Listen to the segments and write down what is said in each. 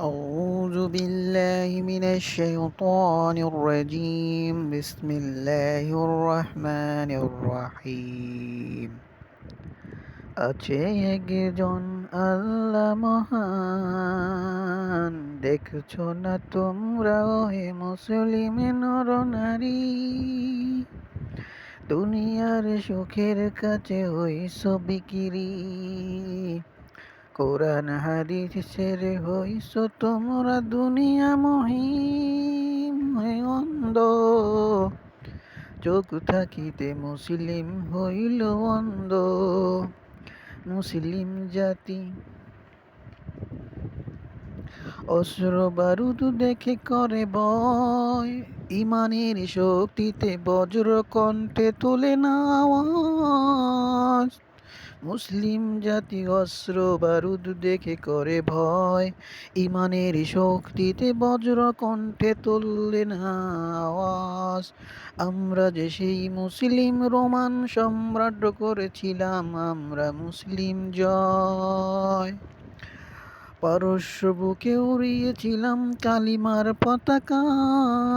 أعوذ بالله من الشيطان الرجيم بسم الله الرحمن الرحيم আছে একজন আল্লাহ মহান, দেখছো না তোমরা হে মুসলিম নরনারী, দুনিয়ার সুখের কাছে হইছো বিকিরি, কোরআন হাদিস ছেড়ে হইছো তোমরা দুনিয়া মহিম হয়ে অন্ধ, চোখ থাকিতে মুসলিম হইল অন্ধ। মুসলিম জাতি অস্ত্র বারুদ দেখে করে ভয়, ইমানের শক্তিতে বজ্র কণ্ঠে তোলে না আওয়াজ। মুসলিম জাতি অস্ত্র বারুদ দেখে করে ভয়, ইমানের শক্তিতে বজ্র কণ্ঠে তোলে না আওয়াজ। আমরা যে সেই মুসলিম রোমান সম্রাট করেছিলাম, আমরা মুসলিম জয়। পারস্য বুকে উড়িয়েছিলাম কালিমার পতাকা,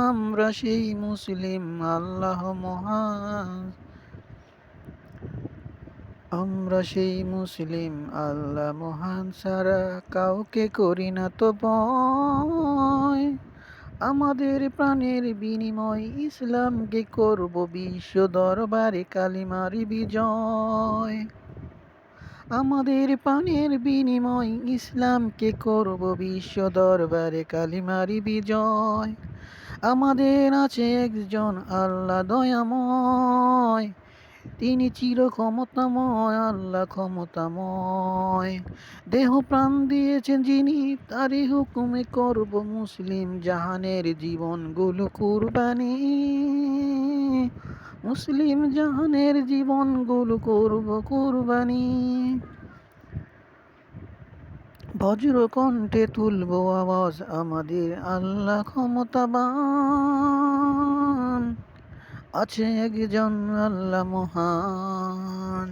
আমরা সেই মুসলিম আল্লাহ মহান। আমরা সেই মুসলিম আল্লাহ মহান, সারা কাউকে করি না তো ভয়। আমাদের প্রাণের বিনিময় ইসলামকে করব বিশ্ব দরবারে কালিমার বিজয়। আমাদের প্রাণের বিনিময় ইসলামকে করব বিশ্ব দরবারে কালিমার বিজয়। আমাদের আছে একজন আল্লাহ দয়াময়, তিনি চির ক্ষমতাময়, আল্লাহ ক্ষমতাময়। দেহ প্রাণ দিয়েছেন যিনি, তারই হুকুমে করব মুসলিম জাহানের জীবনগুলো কুরবানি। মুসলিম জাহানের জীবনগুলো করব কুরবানি। বজ্র কণ্ঠে তুলব আওয়াজ, আমাদের আল্লাহ ক্ষমতাবান, আছে একজন আল্লাহ মহান।